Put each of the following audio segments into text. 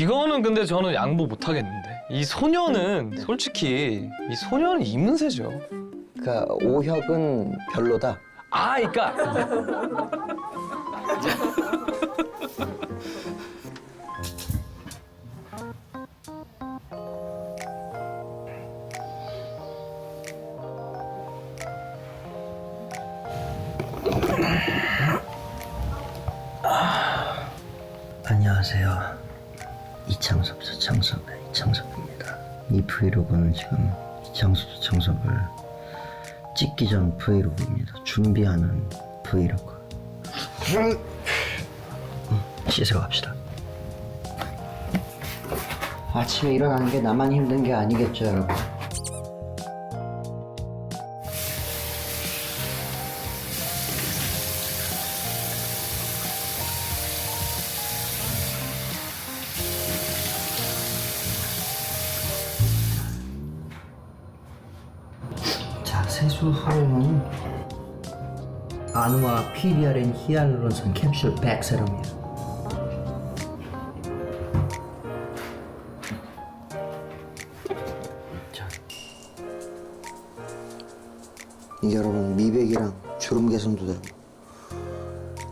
이거는 근데 저는 양보 못 하겠는데. 이 소녀는 솔직히 이 소녀는 이문세죠. 그러니까 오혁은 별로다. 아, 그러니까 안녕하세요. 이창섭 저창섭의 이창섭입니다. 이 브이로그는 지금 이창섭 저창섭을 찍기 전 브이로그입니다. 준비하는 브이로그. 씻으러 갑시다. 아침에 일어나는 게 나만 힘든 게 아니겠죠, 여러분? 자, 세수 후에는 아누아 PDRN 히알루론산 캡슐 100 세럼이에요. 자, 이게 여러분 미백이랑 주름 개선도 되고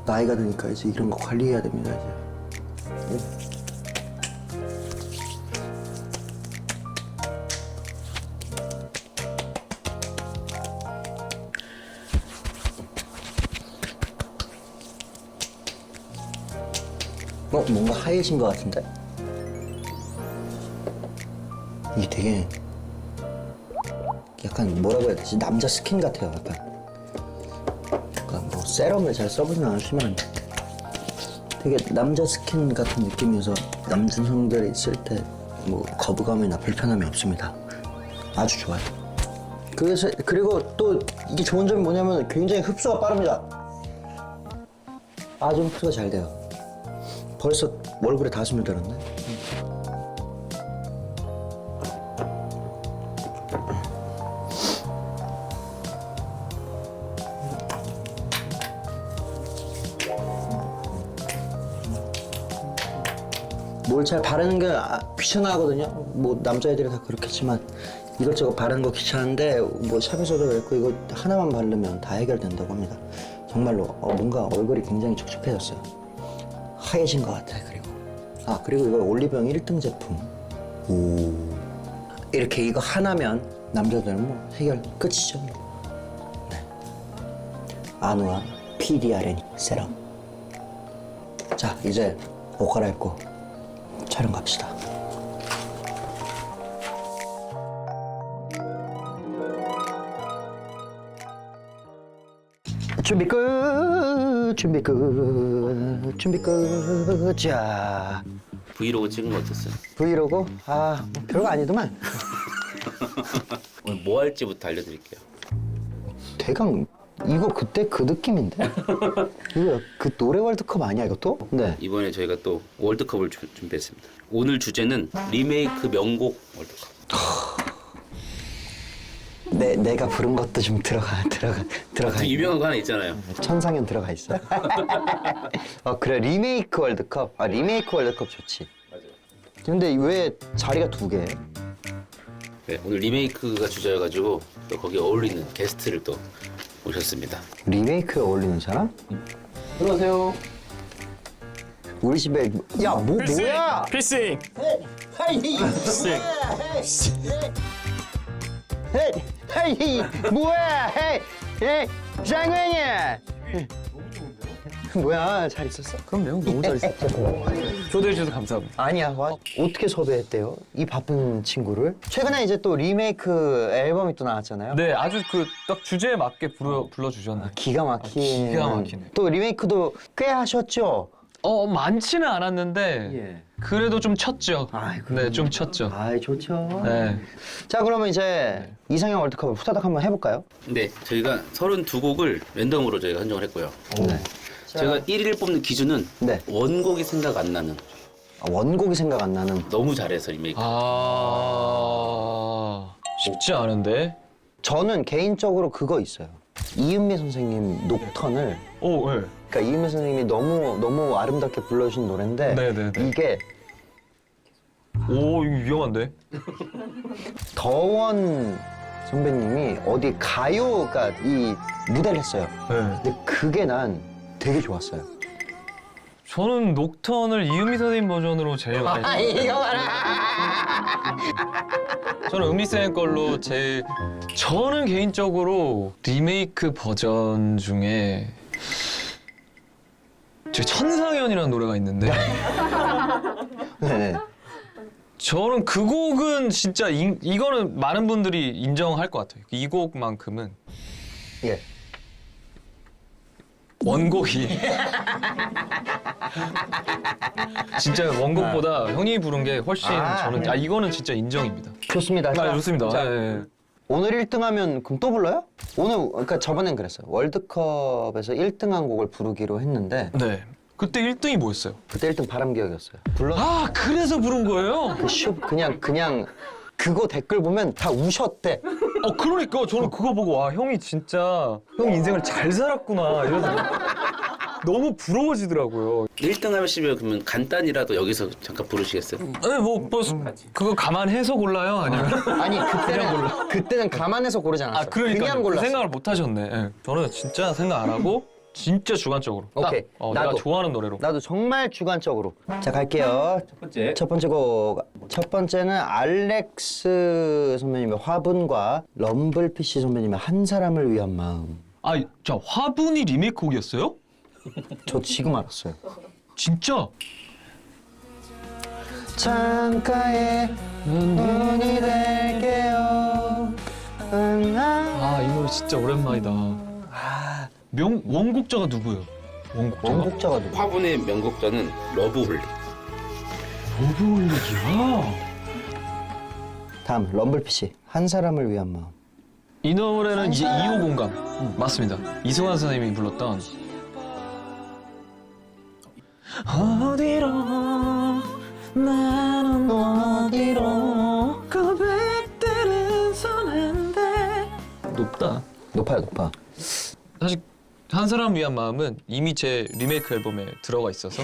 나이가 드니까 이제 이런 거 관리해야 됩니다. 이제. 뭔가 하얘진 것 같은데? 이게 되게 약간 뭐라고 해야 되지? 남자 스킨 같아요, 약간. 약간 뭐 세럼을 잘 써보진 않았지만 되게 남자 스킨 같은 느낌이어서 남성들이 쓸 때 뭐 거부감이나 불편함이 없습니다. 아주 좋아요. 그리고 또 이게 좋은 점이 뭐냐면 굉장히 흡수가 빠릅니다. 아주 흡수가 잘 돼요. 벌써 얼굴에 다 스며들었네. 뭘 잘 바르는 게 귀찮아하거든요. 뭐 남자애들이 다 그렇겠지만 이것저것 바르는 거 귀찮은데 뭐 샵에서도 그랬고 이거 하나만 바르면 다 해결된다고 합니다. 정말로 뭔가 얼굴이 굉장히 촉촉해졌어요. 하얘진 것 같아. 그리고 이거 올리브영 1등 제품. 오. 이렇게 이거 하나면 남자들은 뭐 해결 끝이죠. 네. 아누아 PDRN 세럼. 자, 이제 옷 갈아입고 촬영 갑시다. 준비 끝. 자, 브이로그 찍은 거 어땠어요? 브이로그? 뭐 별거 아니더만. 오늘 뭐 할지부터 알려드릴게요. 대강 이거 그때 그 느낌인데? 이거 그 노래 월드컵 아니야 이것도? 네. 이번에 저희가 또 월드컵을 준비했습니다. 오늘 주제는 리메이크 명곡 월드컵. 내가 부른 것도 좀 들어가. 그 유명한 거 하나 있잖아요. 천상현 들어가 있어. 그래 리메이크 월드컵. 리메이크 월드컵 좋지. 맞아요. 근데 왜 자리가 두 개? 네, 오늘 리메이크가 주제여가지고 또 거기에 어울리는 게스트를 또 모셨습니다. 리메이크에 어울리는 사람? 들어오세요. 우리 집에 뭐야? 필싱. 헤이 뭐야? 헤이 장관이야. 뭐야 잘 있었어? 그럼요. 너무 잘 있었죠. 초대해 주셔서 감사합니다. 아니야 어떻게 섭외했대요? 이 바쁜 친구를 최근에 이제 또 리메이크 앨범이 또 나왔잖아요. 네, 아주 그 딱 주제에 맞게 불러주셨네. 기가 막히네. 기가 막히네. 또 리메이크도 꽤 하셨죠? 많지는 않았는데 예. 그래도 좀 쳤죠. 아이고. 네, 좀 쳤죠. 아이 좋죠. 네. 자 그러면 이제 이상형 월드컵을 후다닥 한번 해볼까요? 네, 저희가 32곡을 랜덤으로 저희가 선정을 했고요. 네. 제가 1위를 뽑는 기준은 네. 원곡이 생각 안 나는, 원곡이 생각 안 나는. 너무 잘해서 리메이크. 쉽지 않은데. 저는 개인적으로 그거 있어요. 이은미 선생님 녹턴을 오, 네. 그러니까 이은미 선생님이 너무 아름답게 불러주신 노래인데 네네네. 이게 오 이거 위험한데? 더원 선배님이 어디 가요가 이 무대를 했어요. 네. 근데 그게 난 되게 좋았어요. 저는 녹턴을 이은미 선생님 버전으로 제일 많이 이거 봐라. 저는 은미 쌤 걸로 저는 개인적으로 리메이크 버전 중에 천상연이라는 노래가 있는데 네. 저는 그 곡은 진짜 이거는 많은 분들이 인정할 것 같아요. 이 곡만큼은 예. 원곡이 진짜 원곡보다 형님이 부른 게 훨씬 저는 이거는 진짜 인정입니다. 좋습니다. 자, 좋습니다. 자, 예. 오늘 1등하면 그럼 또 불러요? 오늘 그러니까 저번엔 그랬어요. 월드컵에서 1등한 곡을 부르기로 했는데 네. 그때 1등이 뭐였어요? 그때 1등 바람기억이었어요. 불러? 아 그래서 부른 거예요? 그냥 그거 댓글 보면 다 우셨대. 그러니까 저는 그거 보고 와 형이 진짜 형 인생을 잘 살았구나 이래서 너무 부러워지더라고요. 1등 하시면 그러면 간단히라도 여기서 잠깐 부르시겠어요? 네, 뭐 그거 감안해서 골라요 아니면? 아니 그때는 감안해서 고르지 않았어요. 그러니까 그냥 그 골랐어요. 생각을 못 하셨네. 예. 저는 진짜 생각 안 하고 진짜 주관적으로. 오케이. 내가 나도. 좋아하는 노래로. 나도 정말 주관적으로. 자 갈게요. 첫 번째 곡. 첫 번째는 알렉스 선배님의 화분과 럼블피쉬 선배님의 한 사람을 위한 마음. 자 화분이 리메이크 곡이었어요? 저 지금 알았어요. 진짜? 창가에 눈이 될게요. 이 노래 진짜 오랜만이다. 원곡자가 누구예요? 원곡자가 누구? 화분의 명곡자는 러브홀리. 러브홀릭이야? 다음 럼블피쉬 한 사람을 위한 마음. 이 노래는 이제 2호 공감. 맞습니다. 이승환 선생님이 불렀던 어디로 나는 어디로 고백들은 서는데 높다. 높아. 사실 한 사람 위한 마음은 이미 제 리메이크 앨범에 들어가 있어서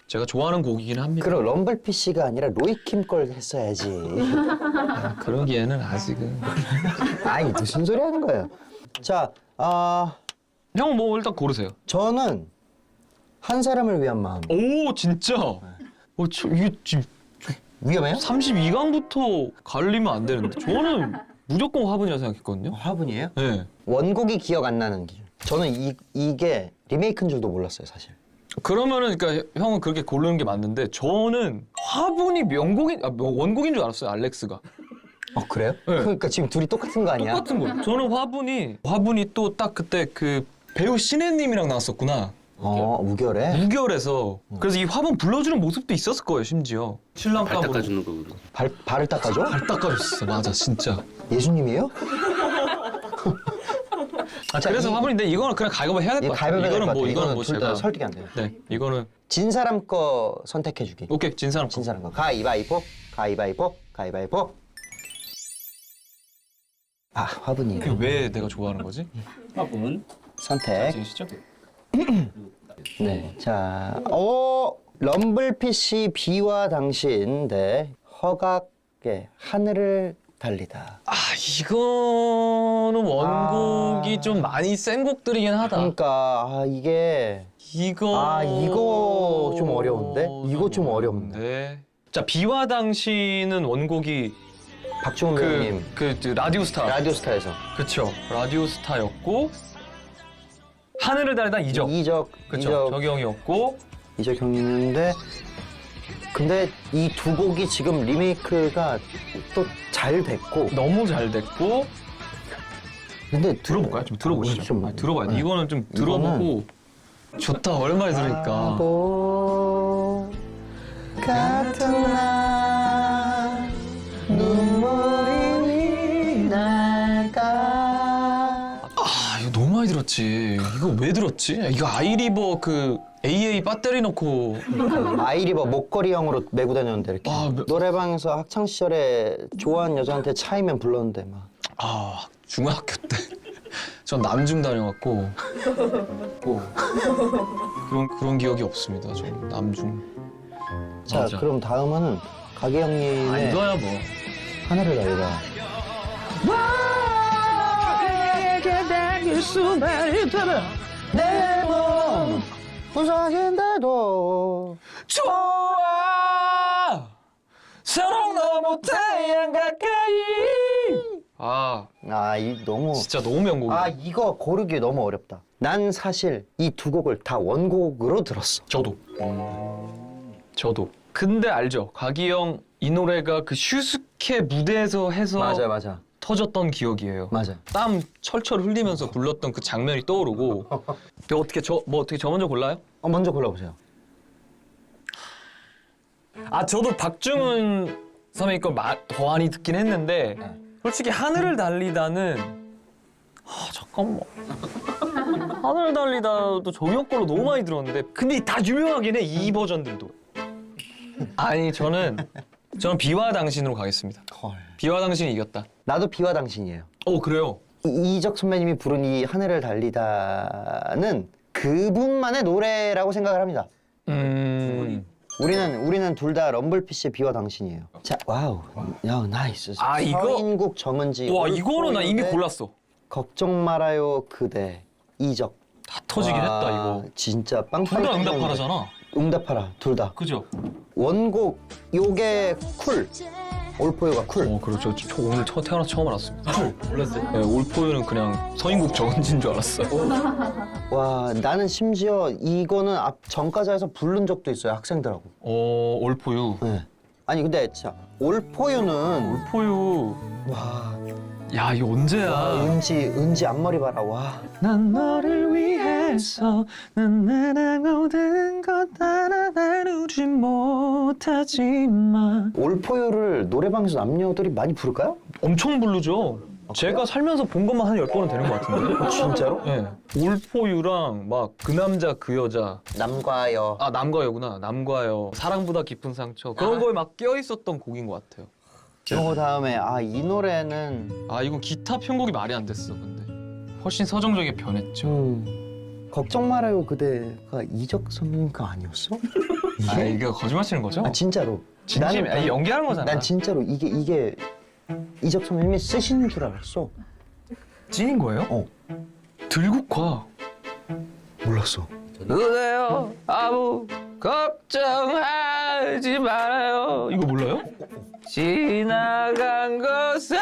제가 좋아하는 곡이긴 합니다. 그럼 럼블피쉬가 아니라 로이킴 걸 했어야지. 그러기에는 아직은. 아이 무슨 소리 하는 거예요? 자, 형 뭐 일단 고르세요. 저는 한 사람을 위한 마음. 오 진짜. 이게 지금 위험해요? 32강부터 갈리면 안 되는데 저는 무조건 화분이라 생각했거든요. 화분이에요? 네. 원곡이 기억 안 나는 기준. 저는 이게 리메이크인 줄도 몰랐어요, 사실. 그러면은 그러니까 형은 그렇게 고르는 게 맞는데 저는 화분이 원곡인 줄 알았어요. 알렉스가. 그래요? 네. 그러니까 지금 둘이 똑같은 거 아니야? 똑같은 거. 저는 화분이 또 딱 그때 그 배우 신혜님이랑 나왔었구나. 우결에? 무결해서. 그래서 이 화분 불러주는 모습도 있었을 거예요, 심지어. 발 신랑감으로. 닦아주는 거구나. 발을 닦아줘? 발 닦아줬어. 맞아, 진짜. 예수님이에요? 자, 그래서 화분인데 이거는 그냥 가위바위보 해야 될 것 같아요. 가위바위보 될것 같아요. 이거는 뭐 둘 다 제가. 설득이 안 돼요. 네, 이거는. 진 사람 거 선택해주기. 오케이, 진 사람 진 거. 사람 거. 가위바위보. 화분이에요. 그게 왜 내가 좋아하는 거지? 화분. 선택. 진시죠? 네. 자, 럼블피쉬 비와 당신 대 허각의 하늘을 달리다. 이거는 원곡이 좀 많이 센 곡들이긴 하다. 그러니까 이게 이거 좀 어려운데? 이거 좀 어려운데. 자, 비와 당신은 원곡이 박중훈 배우님 그 라디오스타. 라디오스타에서 그쵸. 라디오스타였고 하늘을 달리다 이적. 그쵸. 적영이었고 이적 형님인데 근데 이 두 곡이 지금 리메이크가 또 잘 됐고 너무 잘 됐고 근데 들어볼까요? 좀 들어보시죠. 좀 들어봐야 돼. 이거는 좀 들어보고 좋다. 오랜만에 들으니까. 바보 같은 나 눈물이 날까 이거 너무 많이 들었지. 이거 왜 들었지? 이거 아이리버 그 AA 배터리 넣고 아이리버 목걸이형으로 메고 다녔는데 이렇게 노래방에서 학창 시절에 좋아하는 여자한테 차이면 불렀는데 막 중학교 때 전 남중 다녀왔고 그런 기억이 없습니다. 전 남중. 자 맞아. 그럼 다음은 가기 형님의 이거야 뭐. 하늘을 날리다. 내몸 부서진데도 좋아 사랑 너무 태양 가까이. 이 너무 진짜 너무 명곡이다. 이거 고르기 너무 어렵다. 난 사실 이 두 곡을 다 원곡으로 들었어. 저도. 근데 알죠? 가기영 이 노래가 그 슈스케 무대에서 해서 맞아. 터졌던 기억이에요. 맞아. 땀 철철 흘리면서 불렀던 그 장면이 떠오르고. 어떻게 저 먼저 골라요? 먼저 골라보세요. 저도 박중훈 선배님 거 더 많이 듣긴 했는데 솔직히 하늘을 달리다는 잠깐만. 하늘을 달리다도 정형 걸로 너무 많이 들었는데 근데 다 유명하긴 해, 이 버전들도. 아니 저는 비와 당신으로 가겠습니다. 헐. 비와 당신이 이겼다. 나도 비와 당신이에요. 그래요? 이적 선배님이 부른 이 하늘을 달리다는 그분만의 노래라고 생각을 합니다. 우리는 둘 다 럼블피쉬의 비와 당신이에요. 자, 와우. 야, 나이스. 이거? 서인국, 정은지. 와 이거는 나 이미 골랐어. 걱정 말아요 그대. 이적. 다 터지긴 했다 이거. 진짜 빵빵. 둘 다 응답하라잖아. 응답하라. 둘 다. 그죠? 원곡 요게 쿨. 올포유가 쿨. 그렇죠. 저 오늘 태어나서 처음 알았습니다. 몰랐어요? 네, 올포유는 그냥 서인국 정은지인 줄 알았어요. 와, 나는 심지어 이거는 앞 전과자에서 부른 적도 있어요, 학생들하고. 올포유. 네. 아니 근데 진짜 올포유는 올포유. 와, 야 이거 언제야? 은지 앞머리 봐라. 와. 난 너를 위해서 난 나랑 모든 것 하나 다루지 못하지만. 올포유를 노래방에서 남녀들이 많이 부를까요? 엄청 부르죠. 제가 살면서 본 것만 한 10번은 되는 것 같은데. 진짜로? 네. 올포유랑 막 그 남자 그 여자. 남과 여. 남과 여구나. 남과 여. 사랑보다 깊은 상처. 그런 거에 막 껴있었던 곡인 것 같아요. 그 다음에 이 노래는 이건 기타 편곡이 말이 안 됐어. 근데 훨씬 서정적이게 변했죠. 걱정 말아요 그대가 이적 선배님 거 아니었어? 이게 거짓말 치는 거죠? 진짜로. 진심. 연기하는 거잖아. 난 진짜로 이게 이적 선배님이 쓰시는 줄 알았어. 찐인 거예요? 들국화. 몰랐어. 그대여 아무 걱정하지 말아요. 이거 몰라요? 지나간 것에.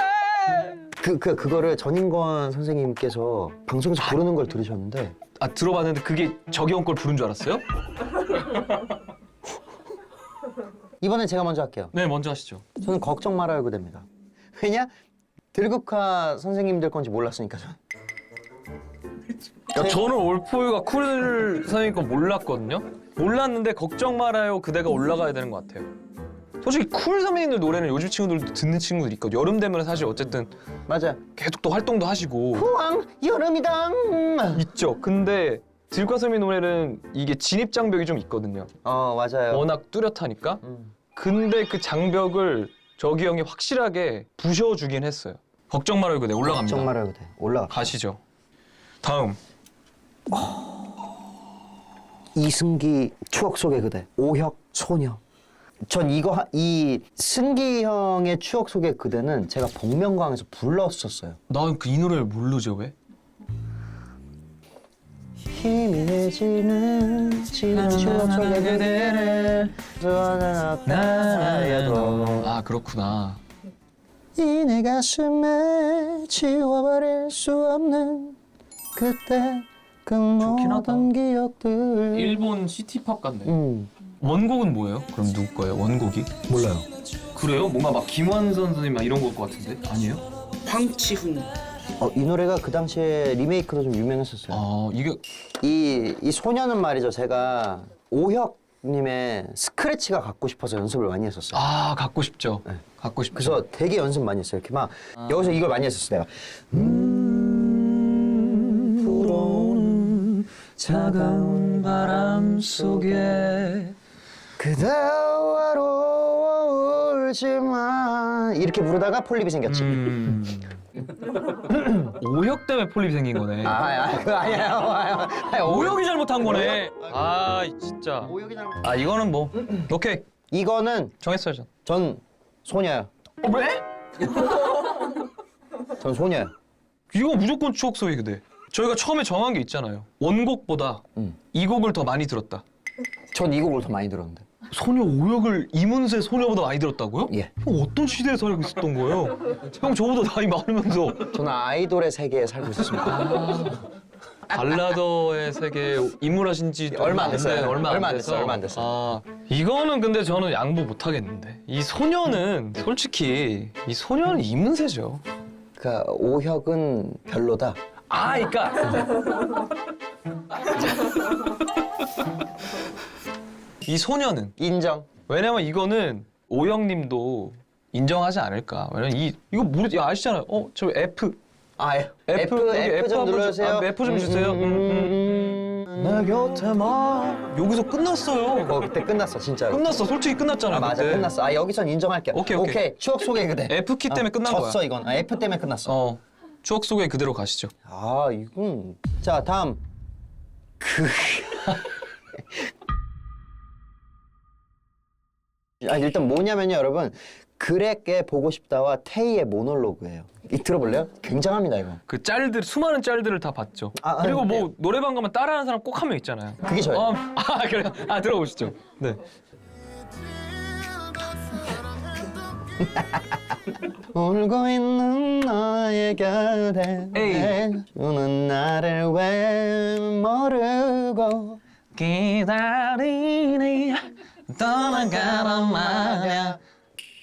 그거를 전인권 선생님께서 방송에서 부르는 걸 들으셨는데. 들어봤는데 그게 저기형 걸 부른 줄 알았어요? 이번엔 제가 먼저 할게요. 네, 먼저 하시죠. 저는 걱정 말아요 그대입니다. 왜냐? 들국화 선생님들 건지 몰랐으니까 저는. 저는 올포유가 쿨 선생님 건 몰랐거든요. 몰랐는데 걱정 말아요 그대가 올라가야 되는 것 같아요. 솔직히 쿨 선배님들 노래는 요즘 친구들도 듣는 친구들 있거든요. 여름 되면 사실 어쨌든 맞아. 계속 또 활동도 하시고 후왕 여름이다. 있죠. 근데 들국화 선배님 노래는 이게 진입 장벽이 좀 있거든요. 맞아요. 워낙 뚜렷하니까. 근데 그 장벽을 저기 형이 확실하게 부셔주긴 했어요. 걱정 말아요 그대 올라갑니다. 걱정 말아요 그대. 올라가. 가시죠. 다음. 이승기 추억 속의 그대. 오혁 소녀. 전 이 승기 형의 추억 속의 그대는 제가 복면가왕에서 불렀었어요. 난 이 노래를 모르죠 왜? 희미해지는 지난 추억 속의 그대를 나야도 그렇구나. 이 내 가슴에 지워버릴 수 없는 그때 그 모든 기억들. 일본 시티팝 같네. 원곡은 뭐예요? 그럼 누구 거예요? 원곡이? 몰라요. 그래요? 뭔가 막 김완선 선생님 막 이런 걸 것 같은데? 아니에요? 황치훈. 이 노래가 그 당시에 리메이크로 좀 유명했었어요. 이게 이 소녀는 말이죠. 제가 오혁님의 스크래치가 갖고 싶어서 연습을 많이 했었어요. 갖고 싶죠. 네. 갖고 싶죠. 그래서 되게 연습 많이 했어요. 이렇게 막 여기서 이걸 많이 했었어요. 내가. 불어오는 차가운 바람 속에 그대와 울지마 이렇게 부르다가 폴립이 생겼지. 오혁 때문에 폴립이 생긴 거네. 그거 아니에요. 오혁이 잘못한 거네. 진짜. 오혁이 잘못. 이거는 뭐 오케이. 이거는 정했어요, 전. 전 소녀요. 왜? 전 소녀요. 이거 무조건 추억 속의 그대. 저희가 처음에 정한 게 있잖아요. 원곡보다 이 곡을 더 많이 들었다. 전 이 곡을 더 많이 들었는데. 소녀 오역을 이문세 소녀보다 많이 들었다고요? 예. 형 어떤 시대에 살고 있었던 거예요? 형 저보다 나이 많으면서 저는 아이돌의 세계에 살고 있었습니다. 발라더의 세계에 입문하신 지 얼마 안 됐어요. 얼마 안 얼마 안 됐어요. 아, 이거는 근데 저는 양보 못 하겠는데. 이 소녀는 솔직히 이 소녀는 이문세죠. 그러니까 오혁은 별로다. 아, 그러니까 이 소녀는 인정. 왜냐면 이거는 오영님도 인정하지 않을까. 왜냐면 이거 모르 아시잖아요. 저 F 아, F F 여기 좀 한번 눌러주세요. F 좀 주세요. 내 곁에만 여기서 끝났어요. 그때 끝났어 진짜로. 끝났어. 솔직히 끝났잖아요. 아, 맞아 그때. 끝났어. 아 여기선 인정할게. 오케이. 추억 속의 그대. F 키 때문에 끝난 졌어 거야. 이건. 아, F 때문에 끝났어. 추억 속에 그대로 가시죠. 아 이건. 자 다음. 일단 뭐냐면요 여러분. 그레게 보고 싶다와 테이의 모놀로그예요. 이 들어볼래요? 굉장합니다 이거. 그 수많은 짤들을 다 봤죠. 아, 그리고 네. 뭐 노래방 가면 따라하는 사람 꼭 한 명 있잖아요. 그게 저예요. 그래요? 들어보시죠. 네. 울고 있는 너의 곁에 에이. 주는 나를 왜 모르고 기다리니 떠나가란 말야.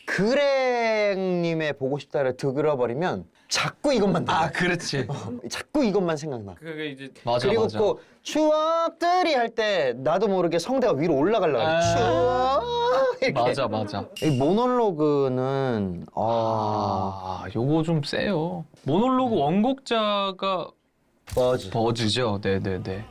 그랭님의 보고 싶다를 들어버리면 자꾸 이것만 나. 그렇지. 자꾸 이것만 생각나. 그게 이제 맞아. 그리고 또 추억들이 할 때 나도 모르게 성대가 위로 올라가려고 그래. 추억 이렇게. 맞아. 이 모놀로그는 요거 좀 세요. 모놀로그 원곡자가 버즈죠. 네네네.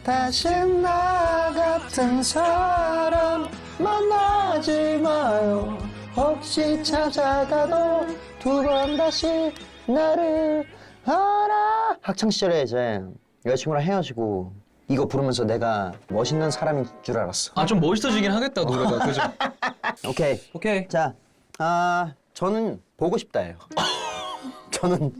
다시 나 같은 사람 만나지 마요. 혹시 찾아가도 두 번 다시 나를 알아. 학창 시절에 이제 여자친구랑 헤어지고 이거 부르면서 내가 멋있는 사람인 줄 알았어. 좀 멋있어지긴 하겠다 노래가. 그죠? 오케이. 자, 저는 보고 싶다예요. 저는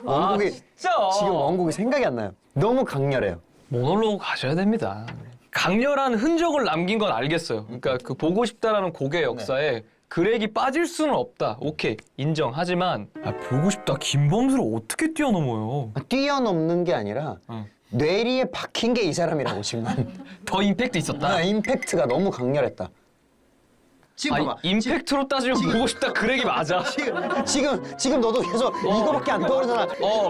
원곡이 진짜. 지금 원곡이 생각이 안 나요. 너무 강렬해요. 모놀로그 가셔야 됩니다. 강렬한 흔적을 남긴 건 알겠어요. 그러니까 그 보고 싶다라는 곡의 역사에 그렉이 빠질 수는 없다. 오케이, 인정. 하지만 보고 싶다. 김범수를 어떻게 뛰어넘어요? 뛰어넘는 게 아니라 뇌리에 박힌 게 이 사람이라고 지금. 더 임팩트 있었다. 임팩트가 너무 강렬했다. 지금 봐봐. 임팩트로 따지면 보고 싶다. 그렉이 맞아. 지금 너도 계속 이거밖에 안 떠오르잖아.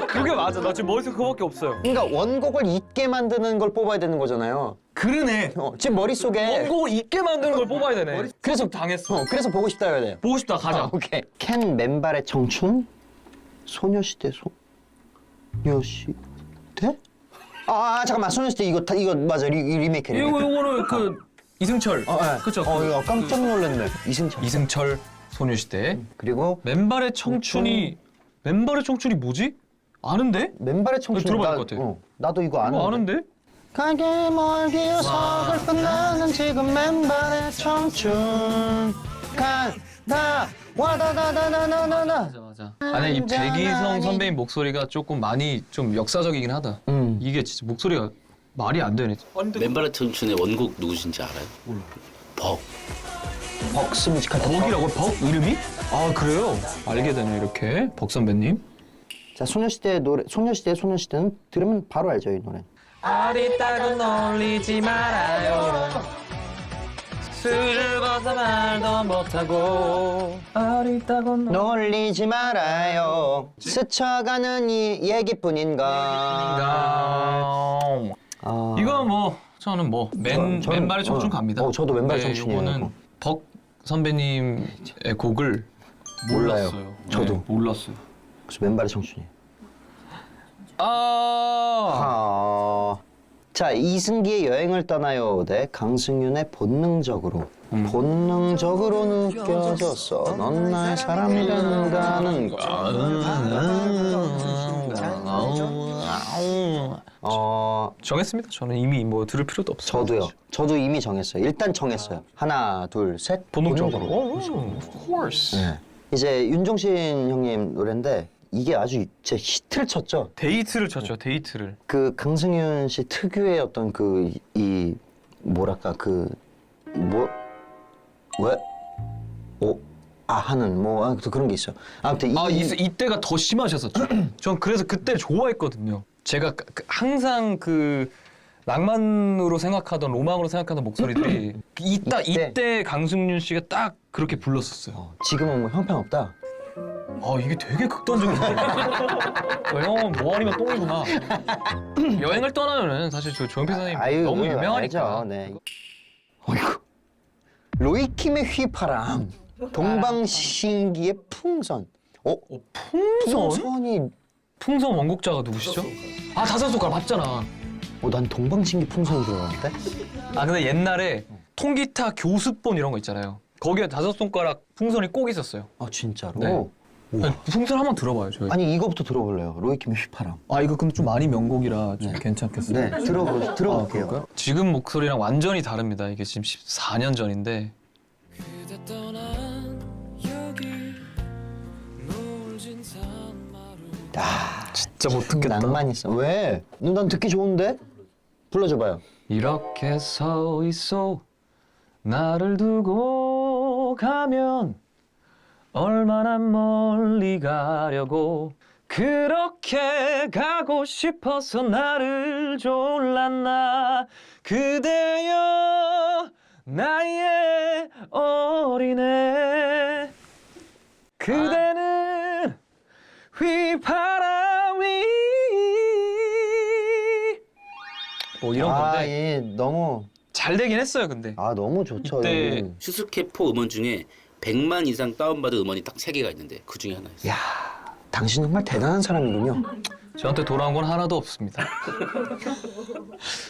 그게 맞아. 나 지금 머릿속에 그거밖에 없어요. 그러니까 원곡을 잊게 만드는 걸 뽑아야 되는 거잖아요. 그러네. 지금 머릿속에 원곡을 잊게 만드는 걸 뽑아야 되네. 그래서 당했어. 그래서 보고 싶다여야 돼요. 보고 싶다. 가자. 오케이. 캔 맨발의 청춘? 소녀시대 소녀시대? 잠깐만 소녀시대 이거 맞아 리메이크. 이거는 그 이승철. 그쵸. 이거 깜짝 놀랐네. 이승철 소녀시대. 그리고 맨발의 청춘이 뭐지? 아는데? 맨발의 청춘. 들어봐야 될 것 같아. 나도 이거 아는데. 아는데? 가게 멀기여서 슬픈 나는 지금 맨발의 청춘 간다 와다다다다다다다. 맞아. 아니 이 백이성 선배님 목소리가 조금 많이 좀 역사적이긴 하다. 이게 진짜 목소리가 말이 안 되네. 맨발의 청춘의 원곡 누구신지 알아요? 몰라. 벅스 뮤지컬 벅이라고? 벅 이름이? 그래요? 알게 되네 이렇게. 벅 선배님. 자 소녀시대 노래 소녀시대는 들으면 바로 알죠 이 노래. 어리다고 놀리지 말아요. 술을 벗어 말도 못하고 어리다고 놀리지 말아요. 스쳐가는 이 얘기뿐인가. 이거 뭐 저는 저는 맨발의 청춘 갑니다. 저도 맨발의 청춘이에요. 이거는 벅 선배님의 곡을 몰라요. 몰랐어요. 저도. 네, 몰랐어요. 그래서 맨발의 청춘이에요. 자 이승기의 여행을 떠나요 대 강승윤의 본능적으로. 본능적으로 느껴졌어 넌 나의 사람이 된다는 거. 정했습니다. 저는 이미 뭐 들을 필요도 없어요. 저도요. 저도 이미 정했어요. 일단 정했어요. 하나, 둘, 셋. 본능적으로. 본능적으로. of course. 네. 이제 윤종신 형님 노래인데 이게 아주 제 히트를 쳤죠. 데이트를 쳤죠. 데이트를. 그 강승윤 씨 특유의 어떤 그 이 뭐랄까 그 뭐 왜? 하는 뭐 그런 게 있어요. 아무튼 이때가 더 심하셨었죠. 전 그래서 그때 좋아했거든요. 제가 항상 그 낭만으로 생각하던 로망으로 생각하던 목소리들이 이때 강승윤 씨가 딱 그렇게 불렀었어요. 지금은 뭐 형편없다. 이게 되게 극단적이네. 형은 뭐 아니면 똥이구나. 여행을 떠나면은 사실 저 조용필 선생님 너무 유명하니까. 알죠. 네. 어이구. 로이킴의 휘파람, 동방신기의 풍선. 풍선이 풍선 원곡자가 누구시죠? 다섯 손가락 맞잖아. 난 동방신기 풍선인 줄 알았는데. 근데 옛날에 통기타 교습본 이런 거 있잖아요. 거기에 다섯 손가락 풍선이 꼭 있었어요. 진짜로? 네. 풍선 한번 들어봐요, 저희. 아니 이거부터 들어볼래요. 로이킴의 휘파람. 이거 근데 좀 많이 명곡이라 좀 괜찮겠어요. 네, 들어볼게요. 지금 목소리랑 완전히 다릅니다. 이게 지금 14년 전인데. 진짜 못 듣겠다. 낭만 있어. 왜? 난 듣기 좋은데? 불러줘봐요. 이렇게 서 있어 나를 두고 가면 얼마나 멀리 가려고 그렇게 가고 싶어서 나를 졸랐나 그대여 나의 어린애 그대는 휘파람이 뭐 이런 건데 너무 잘 되긴 했어요. 근데 너무 좋죠. 이때 이거. 슈스케포 음원 중에 100만 이상 다운받은 음원이 딱 3개가 있는데 그 중에 하나였어요. 야, 당신 정말 대단한 사람이군요. 저한테 돌아온 건 하나도 없습니다.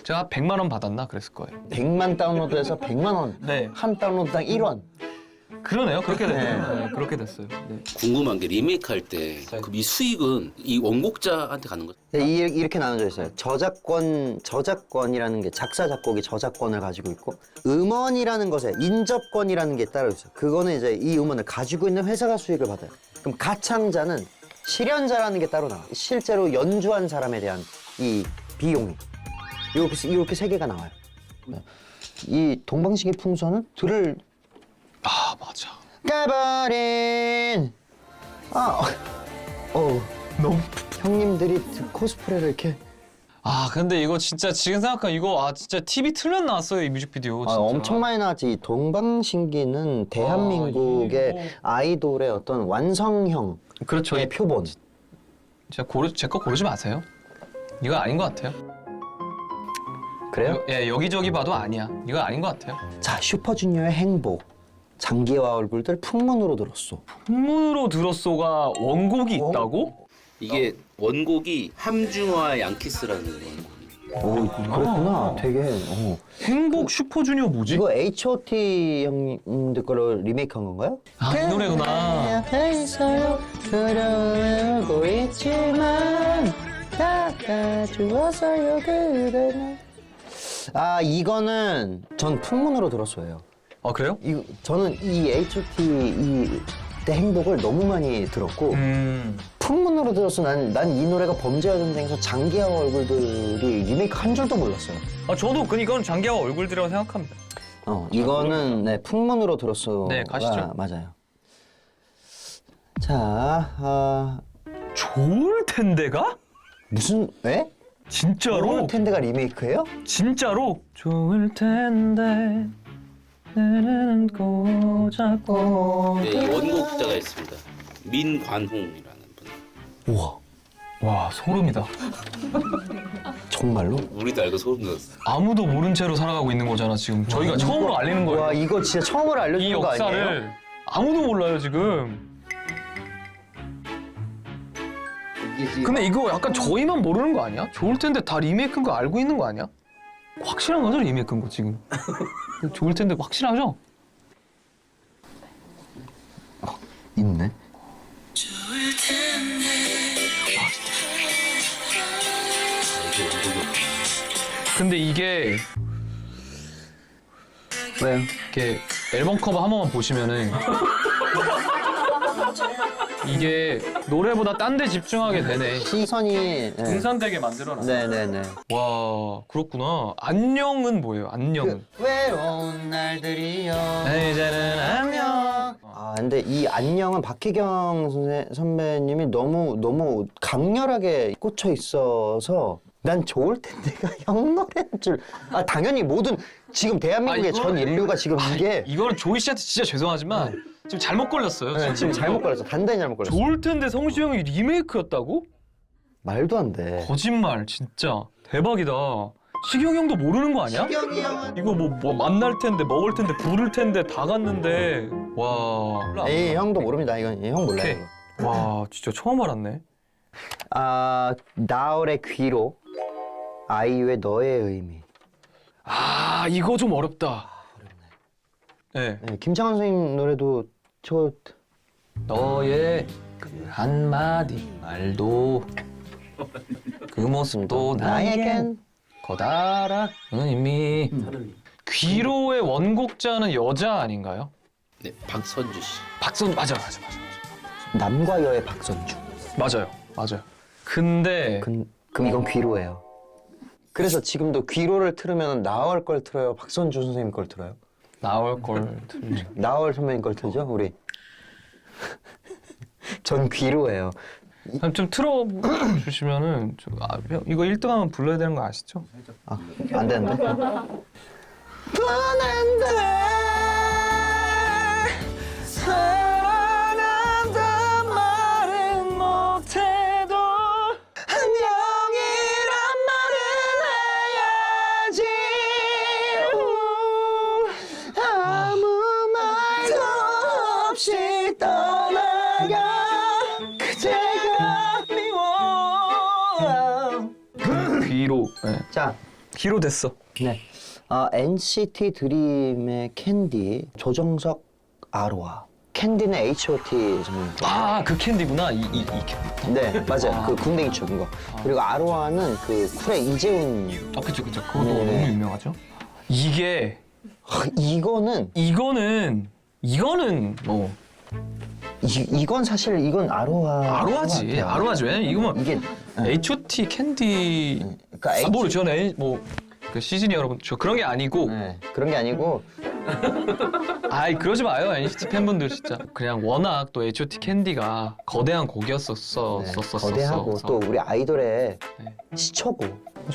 제가 100만 원 받았나 그랬을 거예요. 100만 다운로드에서 100만 원. 네. 한 다운로드당 1원. 그러네요. 그렇게 됐네요. 네, 그렇게 됐어요. 네. 궁금한 게 리메이크 할 때 이 수익은 이 원곡자한테 가는 거죠? 이렇게 나눠져 있어요. 저작권이라는 게 작사 작곡이 저작권을 가지고 있고 음원이라는 것에 인접권이라는 게 따로 있어요. 그거는 이제 이 음원을 가지고 있는 회사가 수익을 받아요. 그럼 가창자는 실현자라는 게 따로 나와요. 실제로 연주한 사람에 대한 이 비용이 이렇게 세 개가 나와요. 이 동방신기 풍선은 들을 맞아. 까버린 너무 형님들이 코스프레를 이렇게 근데 이거 진짜 지금 생각하면 이거 진짜 TV 틀면 나왔어요. 이 뮤직비디오 진짜. 엄청 많이 나왔지. 이 동방신기는 대한민국의 이거. 아이돌의 어떤 완성형 그렇죠. 이 표본. 제 거 고르지 마세요. 이거 아닌 것 같아요. 그래요? 여기저기 봐도 아니야. 이거 아닌 것 같아요. 자, 슈퍼주니어의 행복. 장기와 얼굴들 풍문으로 들었어. 풍문으로 들었소가 원곡이 있다고? 이게 원곡이 함중화 양키스라는 원곡이에요. 그랬구나. 되게. 행복 슈퍼주니어 뭐지? 이거 H.O.T 형님들 거로 리메이크한 건가요? 이 노래구나. 옆에 있어요. 그러고 있지만 닦아주었어요 그대는. 이거는 전 풍문으로 들었어요. 그래요? 저는 이 H.O.T 때 행복을 너무 많이 들었고 풍문으로 들었어. 난 이 노래가 범죄와 전쟁에서 장기하와 얼굴들이 리메이크 한 줄도 몰랐어요. 저도 이건 장기하와 얼굴들이라고 생각합니다. 이거는 네, 풍문으로 들었어. 네, 가시죠. 맞아요. 자, 좋을 텐데가? 무슨 왜? 진짜로? 좋을 텐데가 리메이크예요? 진짜로? 좋을 텐데 내는 꼬잡고 네, 이 원곡자가 있습니다. 민관홍이라는 분. 우와, 와 소름이다. 정말로? 우리도 알고 소름 돋았어. 아무도 모른 채로 살아가고 있는 거잖아 지금. 저희가 처음으로 알리는 거예요. 와, 이거 진짜 처음으로 이 알려주는 거 아니에요? 역사를 아무도 몰라요 지금. 근데 이거 약간 저희만 모르는 거 아니야? 좋을 텐데 다 리메이크인 거 알고 있는 거 아니야? 확실한 거죠 리메이크인 거 지금. 좋을 텐데 확실하죠? 있네. 이게 원곡이 근데 이게 왜요? 이렇게 앨범 커버 한 번만 보시면은 이게 노래보다 딴 데 집중하게 되네. 시선이 네. 분산되게 만들어놨어. 네네네. 와 그렇구나. 안녕은 뭐예요? 안녕은. 외로운 날들이여. 이제는 안녕. 아 근데 이 안녕은 박혜경 선배님이 너무 강렬하게 꽂혀 있어서 난 좋을 텐데가 형 노래인 줄. 아 당연히 모든 지금 대한민국의 이거는- 전 인류가 지금 이게 이거는 조이 씨한테 진짜 죄송하지만 지금 잘못 걸렸어요. 네, 지금 잘못 걸렸어. 단단히 잘못 걸렸어. 좋을 텐데 성시경이 리메이크였다고? 말도 안 돼. 거짓말 진짜 대박이다. 시경 형도 모르는 거 아니야? 시경이 형은 이거 뭐 만날 텐데 먹을 텐데 부를 텐데 다 갔는데 와. 이 형도 모릅니다. 이건 형 몰라요. 오케이. 이거. 와 진짜 처음 알았네. 아 나얼의 귀로 아이유의 너의 의미. 아 이거 좀 어렵다. 네. 네, 김창완 선생님 노래도 저 너의 그 한마디 말도 그 모습도 나에겐 나에겐 커다란 의미. 귀로의 원곡자는 여자 아닌가요? 네, 박선주 씨. 박선 맞아. 남과 여의 박선주. 맞아요. 근데 그럼 이건 귀로예요. 그래서 지금도 귀로를 틀으면 나얼 걸 틀어요. 박선주 선생님 걸 틀어요. 나올 걸 틀죠. 나얼 선배님 걸 틀죠, 우리. 전 귀로예요. 좀 틀어 주시면은 형, 이거 1등하면 불러야 되는 거 아시죠? 아, 안 되는데. 사랑한다 말은 못해도 안녕이란 말을 해야지. 아무 말도 없이 떠나가 그대가 미워. 귀로. 네. 자, 귀로 됐어. 네. NCT 드림의 캔디, 조정석, 아로하. 캔디는 H.O.T. 선배님. 아 그 캔디구나. 이 캔디. 네, 맞아요. 그 궁뎅이 촉인 거. 그리고 아로하는 그 쿨의 이재훈. 아 그쵸. 그거 네. 너무 유명하죠. 이게 이거는 이거는 뭐 이건 사실 이건 아로하지. 왜냐면 이거면 이게 H.O.T 캔디. 그러니까 모르 저는 그 시즌이 여러분 저 그런 게 아니고. 네, 그런 게 아니고 아이 그러지 마요 NCT 팬분들 진짜. 그냥 워낙 또 H.O.T 캔디가 거대한 곡이었었어. 네, 거대하고 또 우리 아이돌의 네. 시초고.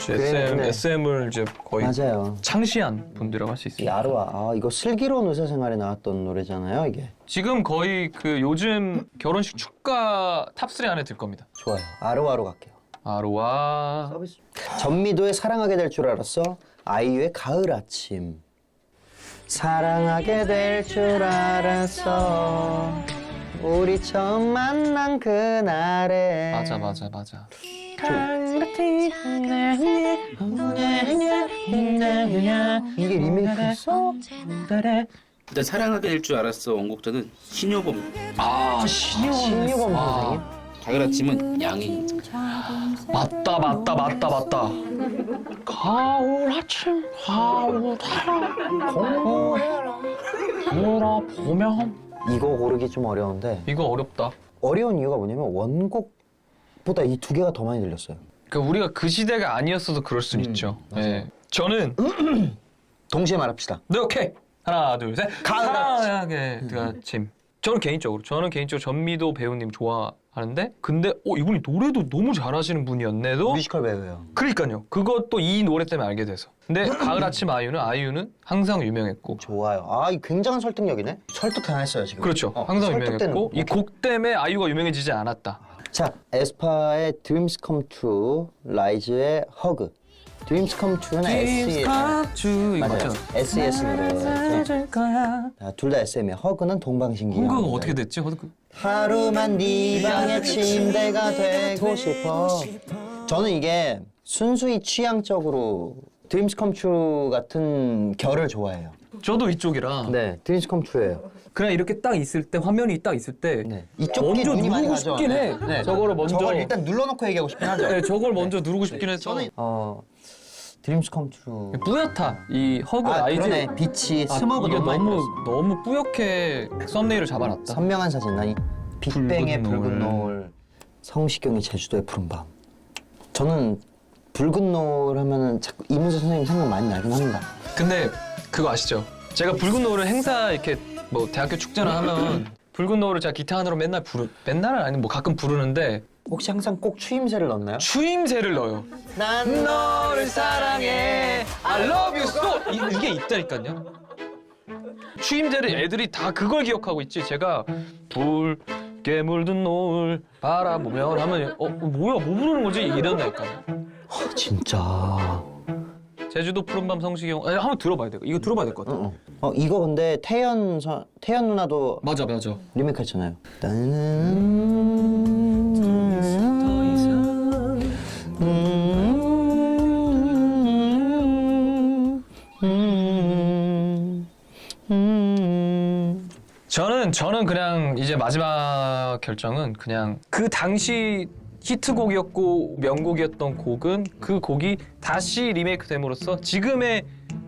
그래, 네. SM을 이제 거의 맞아요. 창시한 분들이라고 할 수 이 있습니다. 아로하 이거 슬기로운 의사생활에 나왔던 노래잖아요, 이게. 지금 거의 그 요즘 결혼식 축가 탑3 안에 들 겁니다. 좋아요. 아로하로 갈게요. 아로와. 전미도의 사랑하게 될 줄 알았어. 아이유의 가을 아침. 사랑하게 될 줄 알았어. 우리 처음 만난 그날에. 맞아. 이게 리메이크였어? 일단 사랑하게 될 줄 알았어. 원곡자는 신효범. 아 신유범 선생님? 가을 아침은 양희. 맞다. 가을 아침 돌아보면 이거 고르기 좀 어려운데 이거 어렵다. 어려운 이유가 뭐냐면 원곡보다 이 두 개가 더 많이 들렸어요. 그러니까 우리가 그 시대가 아니었어도 그럴 순 있죠. 네. 저는 동시에 말합시다. 네 오케이 하나 둘 셋. 가을 사랑하게 아침. 저는 개인적으로 전미도 배우님 좋아하는데 근데 이분이 노래도 너무 잘하시는 분이었네도. 뮤지컬 배우예요. 그러니까요. 그것도 이 노래 때문에 알게 돼서. 근데 가을 아침 아이유는 항상 유명했고. 좋아요. 이 굉장한 설득력이네. 설득 당했어요 지금. 그렇죠. 항상 설득되는 유명했고 거. 이 곡 때문에 아이유가 유명해지지 않았다. 자, 에스파의 Dreams Come True, 라이즈의 Hug. Dreams Come True는 SES. 이거 맞아요. 맞죠? SES 노래죠. 둘 다 SM이에요. 허그는 동방신기. 홍가가 어떻게 됐지? 하루만 네 방의 침대가 되고 싶어. 저는 이게 순수히 취향적으로 Dreams Come True 같은 결을 좋아해요. 저도 이쪽이라. 네, Dreams Come True예요. 그냥 이렇게 딱 있을 때 화면이 딱 있을 때 네. 이쪽 귀 먼저 눈이 많이 누르고 가죠. 싶긴 해. 네. 저거를 먼저. 저걸 일단 눌러놓고 얘기하고 싶긴 하죠. 네, 저걸 먼저 누르고 싶긴 해서. 저는 드림스 컴 트루. 뿌옇다. 이 허그 라이즈. 그러네. 빛이 아, 스모그 이게 너무 많이 들었어. 너무 뿌옇게 썸네일을 잡아놨다. 선명한 사진. 난 이 빅뱅의 붉은 붉은 노을, 성시경의 제주도의 푸른밤. 저는 붉은 노을 하면은 자꾸 이문세 선생님 생각 많이 나긴 합니다. 근데 그거 아시죠? 제가 붉은 노을을 행사 이렇게 뭐 대학교 축제나 하면 붉은 노을을 제가 기타 하나로 맨날은 아니고 뭐 가끔 부르는데 혹시 항상 꼭 추임새를 넣나요? 추임새를 넣어요. 난 너를 사랑해, I love you so. 이게 있다니까요. 추임새를 애들이 다 그걸 기억하고 있지. 제가 붉게 물든 노을 바라보면 하면 뭐야 뭐 부르는 거지 이런다니까요. 진짜. 제주도 푸른밤 성시경 한번 들어봐야 돼. 이거 들어봐야 될 것 같아. 이거 근데 태연 누나도 맞아. 리메이크 했잖아요. 저는 그냥 이제 마지막 결정은 그냥 그 당시 히트곡이었고 명곡이었던 곡은 그 곡이 다시 리메이크 됨으로써 지금의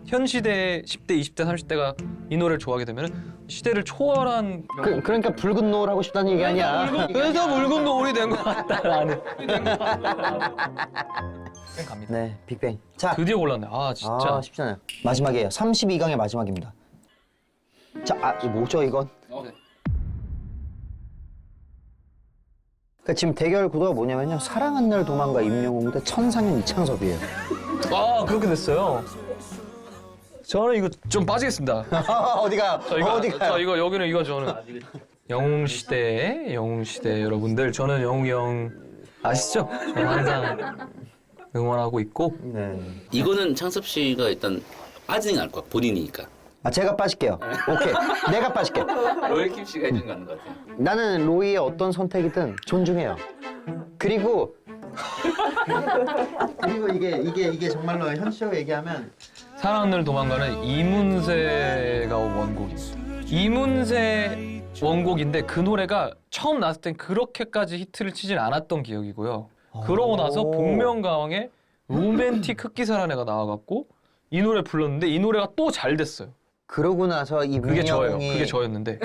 현 시대 10대, 20대, 30대가 이 노래를 좋아하게 되면 시대를 초월한 그러니까 붉은 노을 하고 싶다는 얘기 아니야. 그래서 붉은 노을이 된 것 같다라는 갑니다. 네, 빅뱅. 자, 드디어 골랐네. 아 진짜. 쉽지 않아요. 마지막이에요. 32강의 마지막입니다. 자, 이거 뭐죠 이건? 그러니까 지금 대결 구도가 뭐냐면요. 사랑한 날 도망가 임영웅 대 천상현 이창섭이에요. 아 그렇게 됐어요. 저는 이거 좀 빠지겠습니다. 어디가? 저 이거 여기는 이거 저는 영웅 시대 여러분들 저는 영웅이 형 아시죠? 저는 항상 응원하고 있고 네. 이거는 창섭 씨가 일단 빠지는 알 거야 본인이니까. 제가 빠질게요. 오케이. 내가 빠질게. 로이킴 씨가 해준 거 같은 것 같아. 나는 로이의 어떤 선택이든 존중해요. 그리고 이게 정말로 현실적으로 얘기하면 사랑을 도망가는 이문세가 원곡이에요. 이문세 원곡인데 그 노래가 처음 나왔을 땐 그렇게까지 히트를 치진 않았던 기억이고요. 그러고 나서 복면가왕에 로맨틱 흑기사라는 애가 나와갖고 이 노래 불렀는데 이 노래가 또 잘 됐어요. 그러고 나서 이 그게 저예요. 문영웅이 그게 저였는데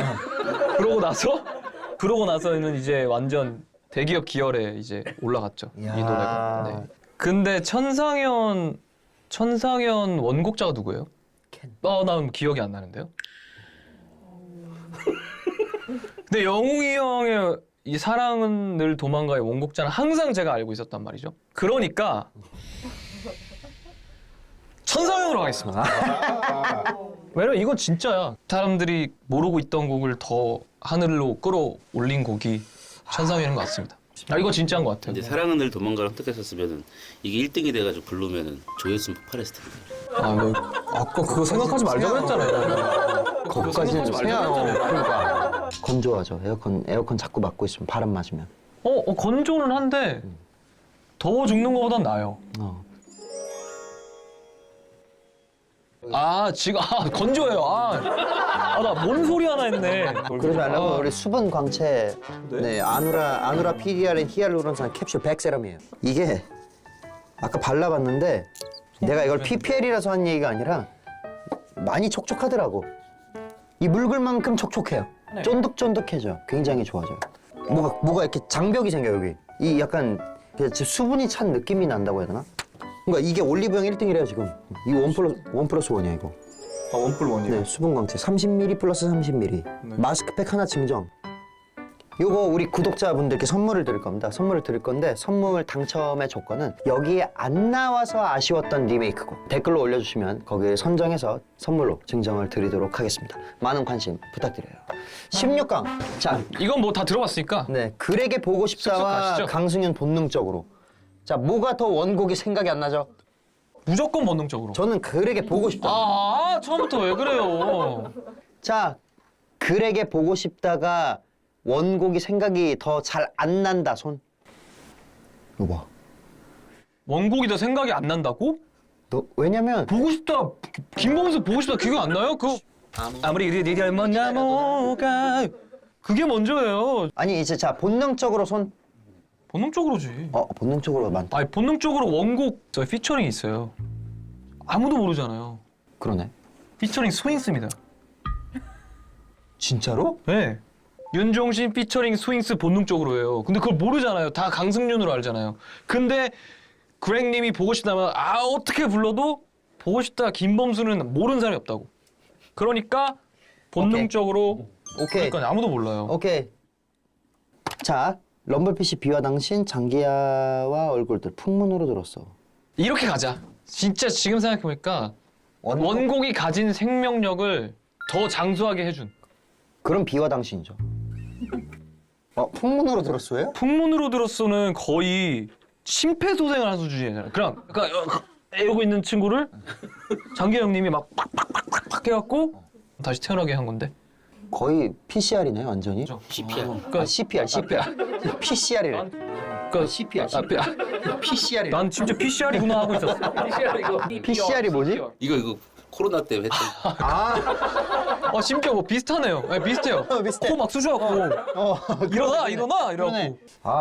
그러고 나서는 이제 완전 대기업 기열에 이제 올라갔죠. 이 이야. 노래가. 네. 근데 천상현 원곡자가 누구예요? 난 기억이 안 나는데요. 근데 영웅이 형의 이 사랑은 늘 도망가의 원곡자는 항상 제가 알고 있었단 말이죠. 그러니까 천상현으로 가겠습니다. 왜냐면 이건 진짜야. 사람들이 모르고 있던 곡을 더 하늘로 끌어올린 곡이 천상현인 것 같습니다. 이거 진짜인 것 같아요. 이제 사랑은 늘 도망가를 선택했었으면은 이게 1등이 돼가지고 부르면은 조회수 폭발했을 텐데. 아까 그거 생각하지 말자고 했잖아요. 거기까지는 세요. 그러니까 건조하죠. 에어컨 자꾸 막고 있으면 바람 맞으면. 건조는 한데 더워 죽는 것보단 나아요. 지금 건조해요. 나 뭔 소리 하나 했네. 그러지 말라고 우리 수분 광채 네 아누라 PDRN 히알루론산 캡슐 100세럼이에요. 이게 아까 발라봤는데 내가 이걸 PPL이라서 한 얘기가 아니라 많이 촉촉하더라고. 이 묽을 만큼 촉촉해요. 네. 쫀득쫀득해져. 굉장히 좋아져요. 뭐가 이렇게 장벽이 생겨 여기. 이 약간 수분이 찬 느낌이 난다고 해야 되나? 그러니까 이게 올리브영 1등이래요 지금. 이 원 플러스 원이야 이거. 원뿔 원이요. 네, 수분 광채 30ml 플러스 30ml. 네. 마스크팩 하나 증정. 요거 우리 구독자분들께 선물을 드릴 겁니다. 선물을 드릴 건데 선물 당첨의 조건은 여기에 안 나와서 아쉬웠던 리메이크곡 댓글로 올려주시면 거기에 선정해서 선물로 증정을 드리도록 하겠습니다. 많은 관심 부탁드려요. 16강. 자, 이건 뭐 다 들어봤으니까. 네, 그에게 보고 쑥쑥 싶다와 가시죠. 강승윤 본능적으로. 자, 뭐가 더 원곡이 생각이 안 나죠? 무조건 본능적으로. 저는 그에게 보고 싶다. 처음부터 왜 그래요? 자, 그에게 보고 싶다가 원곡이 생각이 더 잘 안 난다 손. 이거 봐. 원곡이 더 생각이 안 난다고? 왜냐면 보고 싶다. 김범수 보고 싶다. 기억 안 나요? 아무리 이리 먼저 뭐가 그게 먼저예요. 아니 이제 자 본능적으로 손. 본능적으로지. 본능적으로 많다. 본능적으로 원곡 저희 피처링 있어요. 아무도 모르잖아요. 그러네. 피처링 스윙스입니다. 진짜로? 네. 윤종신 피처링 스윙스 본능적으로 해요. 근데 그걸 모르잖아요. 다 강승윤으로 알잖아요. 근데 그렉님이 보고 싶다면 어떻게 불러도 보고 싶다 김범수는 모르는 사람이 없다고. 그러니까 본능적으로 오케이. 그러니까 아무도 몰라요. 오케이. 자, 럼블피쉬 비와 당신, 장기하와 얼굴들 풍문으로 들었어. 이렇게 가자. 진짜 지금 생각해보니까 원곡이 가진 생명력을 더 장수하게 해준. 그럼 비와 당신이죠. 풍문으로 들었어요? 풍문으로 들었어는 거의 심폐소생을 한 수준이잖아요. 그러니까 이러고 있는 친구를 장기영님이 막 팍팍팍팍 해갖고 다시 태어나게 한 건데. 거의 PCR이네 완전히. CPR. 그러니까 CPR. PCR이래. 그러니까 CPR. PCR이. 난 진짜 PCR이구나 하고 있었어. PCR이 뭐지? 이거 코로나 때 했던. 심지어 뭐 비슷하네요. 네, 비슷해요. 비슷해. 코 막 쑤셔갖고 일어나 이러고.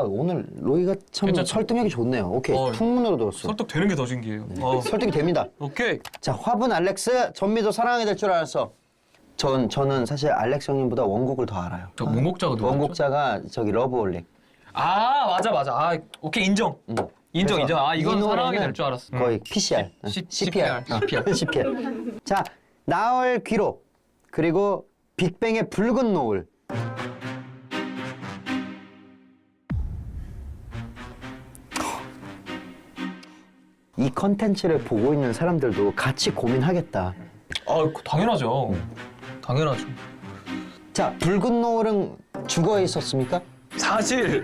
오늘 로이가 참 괜찮죠? 설득력이 좋네요. 오케이. 풍문으로 들었어. 설득되는 게 더 신기해요. 설득이 됩니다. 오케이. 자, 화분 알렉스, 전미도 사랑하게 될 줄 알았어. 저는 사실 알렉스 형님보다 원곡을 더 알아요. 저 문곡자가 누구죠? 원곡자가 저기 러브홀릭. 맞아. 오케이 인정. 인정. 그래서 이건 이 사랑하게 노래는 될 줄 알았어. 거의 PCR. CPR. CPR. 자, 나얼 귀로 그리고 빅뱅의 붉은 노을. 이 컨텐츠를 보고 있는 사람들도 같이 고민하겠다. 당연하죠. 당연하죠. 자, 붉은 노을은 죽어 있었습니까? 사실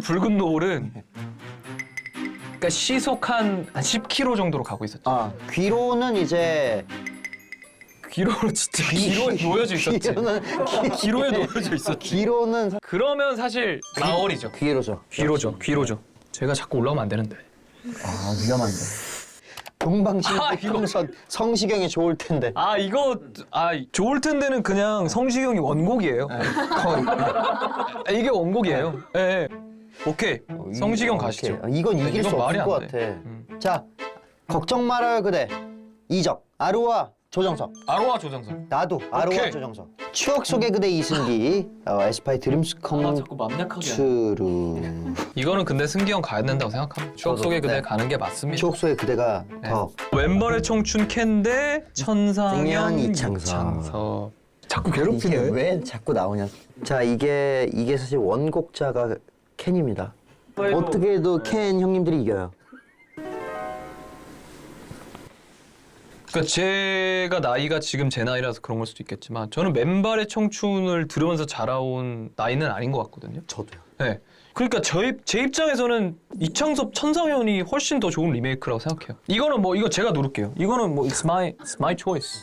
붉은 노을은 그러니까 시속 한 10km 정도로 가고 있었죠. 귀로는 이제 귀로는 진짜 귀로에 놓여져 있었지. 귀로는 귀로에 놓여져 있었지. 귀로는 그러면 사실 나얼이죠. 귀로죠. 귀로죠. 제가 자꾸 올라오면 안 되는데. 위험한데. 동방신기평선 성시경이 좋을 텐데. 좋을 텐데는 그냥 성시경이 원곡이에요. 거의. 이게 원곡이에요. 네. 오케이. 성시경 가시죠. 오케이. 이건 이길 수 말이 없을 안 것 돼. 같아. 자, 걱정 말아요 그대. 이적, 아루와 조정석. 아로하 조정석. 나도 아루와 오케이. 조정석. 추억 속의 그대 이승기. 에스파이 드림스 컴 자꾸 맘약하게. 트루. 이거는 근데 승기 형 가야 된다고 생각합니다. 추억 저도, 속에 그대 네. 가는 게 맞습니다. 추억 속의 그대가 네. 더. 왼발의 청춘 캔데 천상현 승현, 이창섭. 이창섭. 자꾸 이게 괴롭히네. 왜 자꾸 나오냐. 자, 이게 사실 원곡자가 켄입니다. 어떻게 해도 켄 형님들이 이겨요. 그러니까 제가 나이가 지금 제 나이라서 그런 걸 수도 있겠지만 저는 맨발의 청춘을 들으면서 자라온 나이는 아닌 것 같거든요. 저도요. 네. 그러니까 제 입장에서는 이창섭 천상현이 훨씬 더 좋은 리메이크라고 생각해요. 이거는 이거 제가 누를게요. 이거는 it's my choice.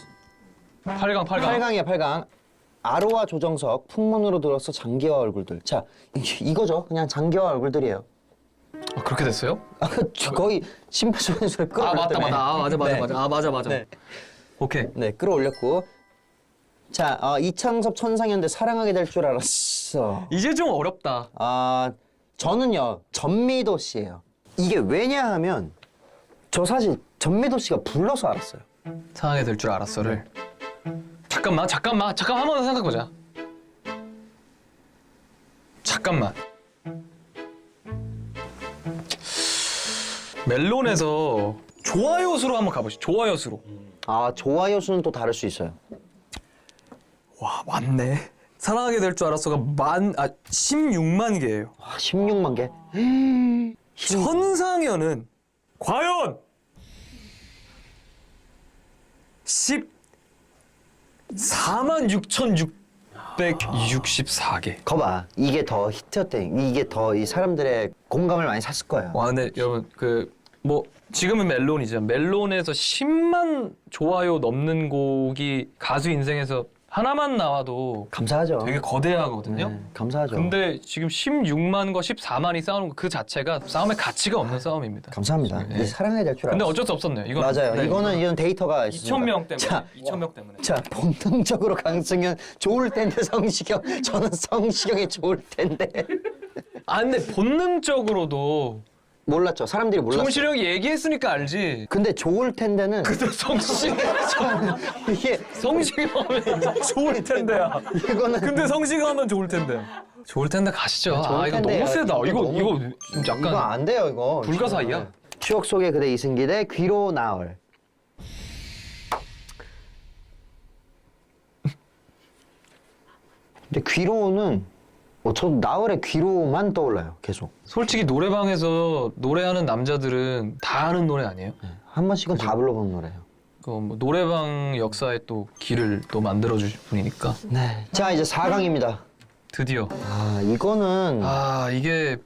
8강. 8강이야, 8강. 아로와 조정석, 풍문으로 들어서 장기와 얼굴들. 자, 이거죠. 그냥 장기와 얼굴들이에요. 그렇게 됐어요? 거의 심폐소생술을 끌어올렸다며. 맞아. 네. 오케이. 네, 끌어올렸고. 자, 이창섭 천상현 대 사랑하게 될 줄 알았어. 이제 좀 어렵다. 저는요, 전미도 씨예요. 이게 왜냐하면 저 사실 전미도 씨가 불러서 알았어요. 상하게 될 줄 알았어를. 잠깐만 한 번 더 생각해보자. 잠깐만. 멜론에서 좋아요 수로 한번 가보시죠. 좋아요 수로. 좋아요 수는 또 다를 수 있어요. 와 맞네. 사랑하게 될 줄 알았어가 16만 개예요. 16만 개? 천상현은 과연 14만 6,664개. 거봐, 이게 더 히트였대. 이게 더 이 사람들의 공감을 많이 샀을 거예요. 와 근데 여러분 지금은 멜론이죠. 멜론에서 10만 좋아요 넘는 곡이 가수 인생에서 하나만 나와도 감사하죠. 되게 거대하거든요. 네, 감사하죠. 근데 지금 16만과 14만이 싸우는 거 그 자체가 싸움의 가치가 없는 싸움입니다. 감사합니다. 네. 이제 사랑해야 될 줄 알았어. 근데 어쩔 수 없었네요. 이건 맞아요. 이거는 데이터가 있습니다. 2,000명 때문에. 자, 2,000명 때문에. 자, 본능적으로 강승현 좋을 텐데 성시경. 저는 성시경이 좋을 텐데. 근데 본능적으로도 몰랐죠. 사람들이 몰랐어요. 성시경이 얘기했으니까 알지. 근데 좋을 텐데는 근데 성시경 이게 성시경하면 좋을 텐데야. 이거는 근데 성시경하면 좋을 텐데. 좋을 텐데 가시죠. 좋을 이거 텐데요. 너무 세다. 이거 너무- 이거 좀 이거 약간 안 돼요 이거. 불가사의야. 추억 속의 그대 이승기 대 귀로 나을. 근데 귀로는 저도 나을의 귀로만 떠올라요 계속. 솔직히 노래방에서 노래하는 남자들은 다 아는 노래 아니에요? 한 번씩은 다 불러보는 노래예요. 뭐 노래방 역사에 또 길을 또 만들어 주신 분이니까 네. 자 이제 4강입니다. 드디어 이거는 이게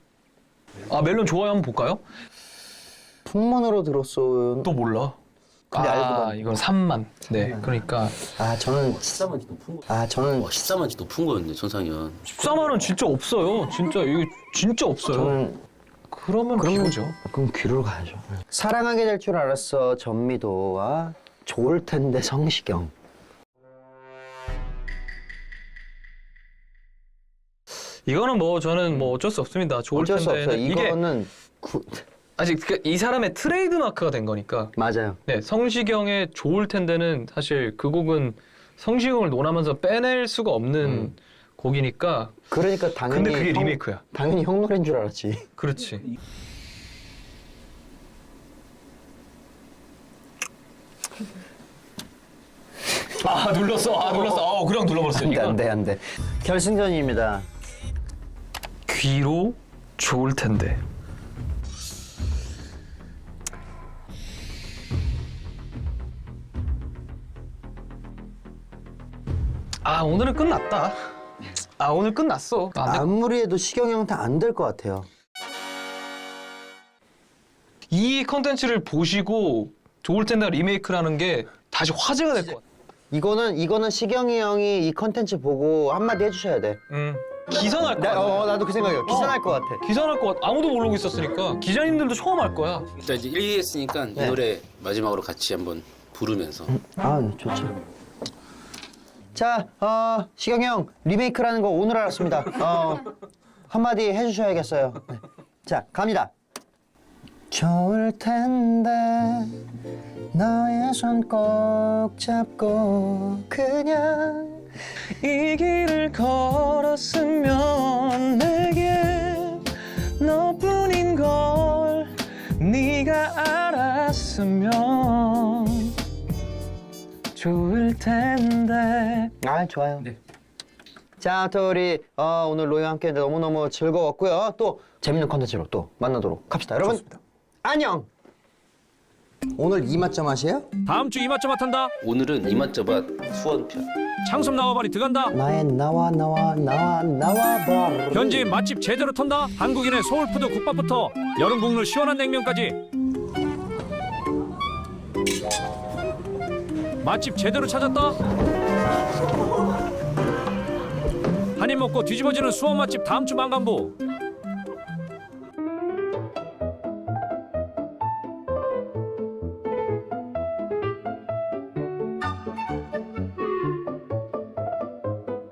멜론 좋아요 한번 볼까요? 풍문으로 들었어요. 또 몰라. 근데 알고 봤네. 이건 3만. 네, 그러니까 저는 14만치 높은 거. 저는 14만치 높은 거였네 천상현. 14만 원 진짜 없어요. 진짜 이거 진짜 없어요. 저는 그러면 귀로죠. 그럼 귀로 가야죠. 사랑하게 될 줄 알았어 전미도와 좋을 텐데 성시경. 이거는 뭐 저는 뭐 어쩔 수 없습니다. 좋을 어쩔 수 텐데 없어요. 이게 이거는 아직 이 사람의 트레이드 마크가 된 거니까. 맞아요. 네, 성시경의 좋을 텐데는 사실 그 곡은 성시경을 논하면서 빼낼 수가 없는 곡이니까. 그러니까 당연히 근데 그게 리메이크야. 당연히 형 노래인 줄 알았지. 그렇지. 눌렀어. 그냥 눌러버렸어. 안돼. 결승전입니다. 귀로 좋을 텐데. 오늘은 끝났다. 오늘 끝났어. 안 돼. 아무리 해도 시경 형한테 안 될 것 같아요. 이 컨텐츠를 보시고 좋을 텐데 리메이크라는 게 다시 화제가 될 것 같아. 이거는 시경이 형이 이 컨텐츠 보고 한마디 해주셔야 돼. 기사 날 거야. 나도 그 생각이에요. 기사 날 것 같아. 기사 날 것 같아. 아무도 모르고 있었으니까 기자님들도 처음 알 거야. 일단 이제 1위 했으니까 이 노래 마지막으로 같이 한번 부르면서. 네, 좋죠. 자, 시경 형 리메이크라는 거 오늘 알았습니다. 한마디 해주셔야겠어요. 네. 자, 갑니다. 좋을 텐데 너의 손 꼭 잡고 그냥 이 길을 걸었으면 내게 너뿐인 걸 네가 알았으면 좋을 텐데. 좋아요. 자, 또 우리 오늘 로이와 함께 했는데 너무너무 즐거웠고요. 또 재밌는 컨텐츠로 또 만나도록 합시다. 여러분, 좋습니다. 안녕! 오늘 이맛점 하세요? 다음 주 이맛저맛 한다. 오늘은 이맛저맛 수원편. 창섭 나와바리 들어간다. 나의 나와 봐. 현지 맛집 제대로 턴다. 한국인의 소울푸드 국밥부터 여름 국물 시원한 냉면까지 맛집 제대로 찾았다. 한입 먹고 뒤집어지는 수원 맛집 다음 주 망간부.